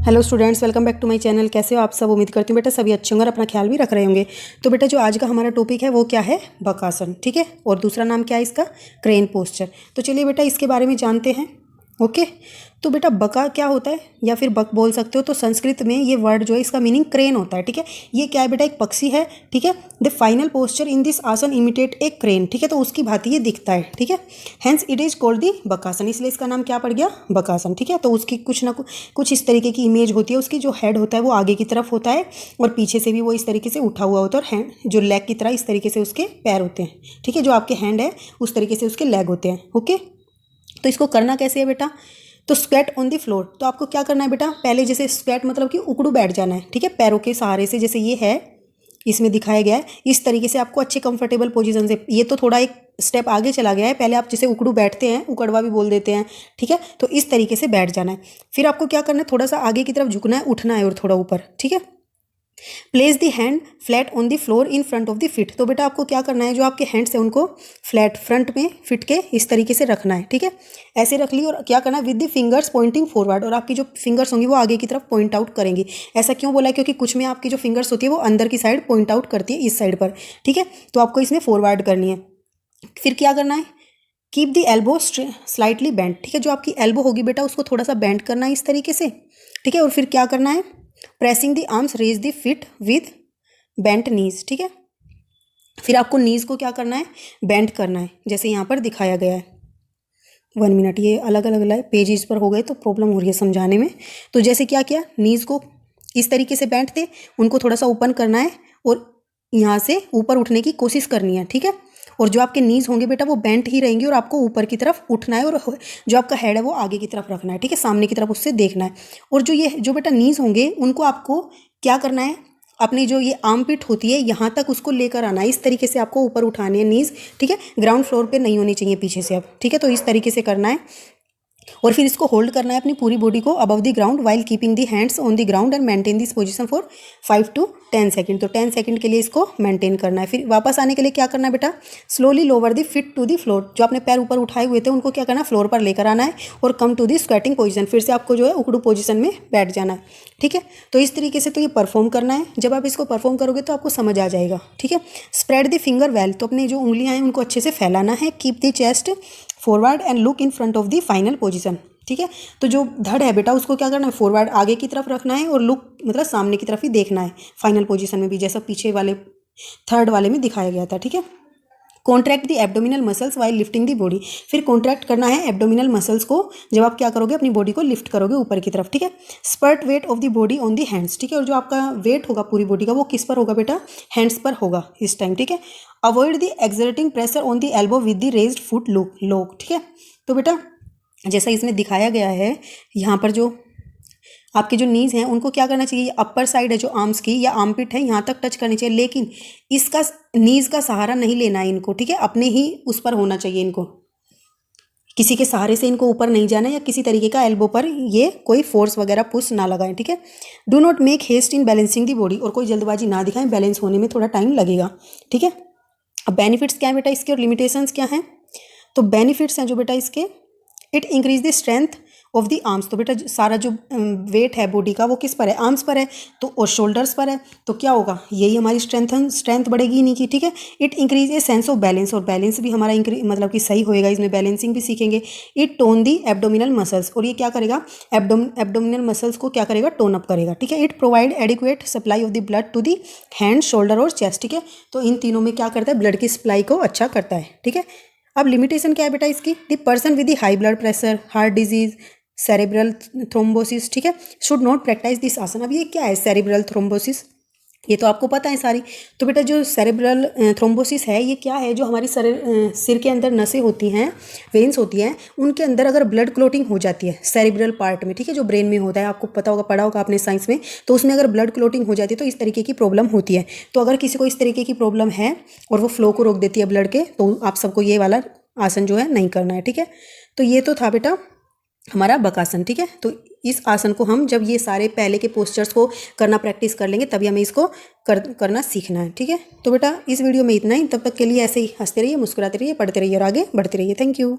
Hello students, welcome back to my channel. कैसे हो आप सब? उम्मीद करती हूँ बेटा सभी अच्छे होंगे और अपना ख्याल भी रख रहे होंगे। तो बेटा जो आज का हमारा टॉपिक है वो क्या है? बकासन। ठीक है, और दूसरा नाम क्या है इसका? Crane posture. तो चलिए बेटा इसके बारे में जानते हैं। ओके, तो बेटा बका क्या होता है या फिर बक बोल सकते हो। तो संस्कृत में ये वर्ड जो है इसका मीनिंग क्रेन होता है। ठीक है, ये क्या है बेटा? एक पक्षी है। ठीक है, the final posture in this आसन इमिटेट ए क्रेन। ठीक है, तो उसकी भांति ये दिखता है। ठीक है, hence it is called the bakasana, इसलिए इसका नाम क्या पड़ गया? बकासन। ठीक है, तो उसकी कुछ ना कुछ इस तरीके की इमेज होती है। उसकी जो हेड होता है वो आगे की तरफ होता है और पीछे से भी वो इस तरीके से उठा हुआ होता है, और हैंड जो लेग की तरह इस तरीके से उसके पैर होते हैं। ठीक है, जो आपके हैंड है उस तरीके से उसके लेग होते हैं। ओके, तो इसको करना कैसे है बेटा? तो स्क्वैट ऑन द फ्लोर। तो आपको क्या करना है बेटा? पहले जैसे स्क्वैट मतलब कि उकड़ू बैठ जाना है। ठीक है, पैरों के सहारे से, जैसे ये है इसमें दिखाया गया है, इस तरीके से आपको अच्छे कंफर्टेबल पोजीशन से। ये तो थोड़ा एक स्टेप आगे चला गया है। पहले आप जैसे उकड़ू बैठते हैं, उकड़वा भी बोल देते हैं। ठीक है, तो इस तरीके से बैठ जाना है। फिर आपको क्या करना है? थोड़ा सा आगे की तरफ झुकना है, उठना है और थोड़ा ऊपर। ठीक है, place the hand flat on the floor in front of the fit. तो बेटा आपको क्या करना है? जो आपके हैंड्स हैं उनको फ्लैट फ्रंट में फिट के इस तरीके से रखना है। ठीक है, ऐसे रख ली, और क्या करना है? With the fingers pointing forward, और आपकी जो फिंगर्स होंगी वो आगे की तरफ पॉइंट आउट करेंगी। ऐसा क्यों बोला है? क्योंकि कुछ में आपकी जो फिंगर्स होती है वो अंदर की साइड पॉइंट आउट करती है, इस साइड पर। ठीक है, तो आपको इसमें फॉरवर्ड करनी है। फिर क्या करना है? Keep the elbow slightly bent. ठीक है, जो आपकी एल्बो होगी बेटा उसको थोड़ा सा बेंट करना है इस तरीके से। ठीक है, और फिर क्या करना है? Pressing the arms raise the feet with bent knees. ठीक है, फिर आपको नीज को क्या करना है? बेंट करना है, जैसे यहाँ पर दिखाया गया है। 1 मिनट, ये अलग अलग पेजेस पर हो गए तो प्रॉब्लम हो रही है समझाने में। तो जैसे क्या किया? नीज को इस तरीके से बेंट थे, उनको थोड़ा सा ओपन करना है और यहाँ से ऊपर उठने की कोशिश करनी है। ठीक है, और जो आपके नीज होंगे बेटा वो बेंट ही रहेंगे और आपको ऊपर की तरफ उठना है, और जो आपका हेड है वो आगे की तरफ रखना है। ठीक है, सामने की तरफ उससे देखना है। और जो बेटा नीज होंगे उनको आपको क्या करना है? अपनी जो ये आर्म पिट होती है यहाँ तक उसको लेकर आना है, इस तरीके से आपको ऊपर उठानी है नीज। ठीक है, ग्राउंड फ्लोर पे नहीं होनी चाहिए पीछे से अब। ठीक है, तो इस तरीके से करना है, और फिर इसको होल्ड करना है अपनी पूरी बॉडी को above the ground while keeping the hands on the ground and maintain this position for 5 to 10 second. तो 10 सेकंड के लिए इसको मेंटेन करना है। फिर वापस आने के लिए क्या करना है बेटा? Slowly lower the feet to the floor. जो आपने पैर ऊपर उठाए हुए थे उनको क्या करना है? फ्लोर पर लेकर आना है और come to the squatting position. फिर से आपको जो है उकड़ू पोजीशन में बैठ जाना है। ठीक है, तो इस तरीके से तो ये परफॉर्म करना है। जब आप इसको परफॉर्म करोगे तो आपको समझ आ जाएगा। ठीक है, स्प्रेड द फिंगर वेल। तो अपनी जो उंगलियां हैं उनको अच्छे से फैलाना है। Keep the chest forward and look in front of the final position. ठीक है, तो जो धड़ है बेटा उसको क्या करना है? फॉरवर्ड आगे की तरफ रखना है, और लुक मतलब सामने की तरफ ही देखना है फाइनल पोजीशन में भी, जैसा पीछे वाले थर्ड वाले में दिखाया गया था। ठीक है, contract the abdominal muscles while lifting the body. फिर कॉन्ट्रैक्ट करना है एब्डोमिनल मसल्स को जब आप क्या करोगे? अपनी बॉडी को लिफ्ट करोगे ऊपर की तरफ। ठीक है, support weight of the body on the hands. ठीक है, और जो आपका वेट होगा पूरी बॉडी का वो किस पर होगा बेटा? हैंड्स पर होगा इस टाइम। ठीक है, avoid the exerting pressure on the elbow with the raised foot लोग। ठीक है, तो बेटा जैसा इसमें दिखाया गया है, यहाँ पर जो आपके जो नीज हैं उनको क्या करना चाहिए? अपर साइड है जो आर्म्स की या आर्मपिट है यहाँ तक टच करनी चाहिए, लेकिन इसका नीज का सहारा नहीं लेना है इनको। ठीक है, अपने ही उस पर होना चाहिए इनको, किसी के सहारे से इनको ऊपर नहीं जाना, या किसी तरीके का एल्बो पर ये कोई फोर्स वगैरह पुश ना लगाएं। ठीक है, do not make haste in balancing the body, और कोई जल्दबाजी ना दिखाएं, बैलेंस होने में थोड़ा टाइम लगेगा। ठीक है, अब बेनिफिट्स क्या है बेटा इसके और लिमिटेशंस क्या हैं? तो बेनिफिट्स हैं जो बेटा इसके, it increase the strength of the arms. तो बेटा सारा जो वेट है बॉडी का वो किस पर है? आर्म्स पर है, तो और शोल्डर्स पर है, तो क्या होगा? यही हमारी स्ट्रेंथ बढ़ेगी इन्हीं की। ठीक है, it increase a sense of balance, और बैलेंस भी हमारा मतलब कि सही होएगा, इसमें बैलेंसिंग भी सीखेंगे। It tone the abdominal muscles, और ये क्या करेगा? एब्डोमिनल मसल्स को क्या करेगा? टोन अप करेगा। ठीक है, it provide adequate supply of the blood to the hand, shoulder और चेस्ट। ठीक है, तो इन तीनों में क्या करता है? ब्लड की सप्लाई को अच्छा करता है। ठीक है, अब लिमिटेशन क्या है बेटा इसकी? The person with the high blood pressure, heart disease, cerebral thrombosis, ठीक है, शुड नॉट प्रैक्टिस दिस आसन। अब ये क्या है सेरेब्रल थ्रोम्बोसिस? ये तो आपको पता है सारी। तो बेटा जो सेरेब्रल थ्रोम्बोसिस है ये क्या है? जो हमारी सिर के अंदर नसें होती हैं, वेन्स होती हैं, उनके अंदर अगर ब्लड क्लोटिंग हो जाती है सेरेब्रल पार्ट में, ठीक है, जो ब्रेन में होता है, आपको पता होगा, पढ़ा होगा आपने साइंस में, तो उसमें अगर ब्लड क्लोटिंग हो जाती है तो इस तरीके की प्रॉब्लम होती है। तो अगर किसी को इस तरीके की प्रॉब्लम है और वो फ्लो को रोक देती है ब्लड के, तो आप सबको ये वाला आसन जो है नहीं करना है। ठीक है, तो ये तो था बेटा हमारा बकासन। ठीक है, तो इस आसन को हम जब ये सारे पहले के पोस्चर्स को करना प्रैक्टिस कर लेंगे तभी हमें इसको करना सीखना है। ठीक है, तो बेटा इस वीडियो में इतना ही। तब तक के लिए ऐसे ही हंसते रहिए, मुस्कुराते रहिए, पढ़ते रहिए और आगे बढ़ते रहिए। Thank you.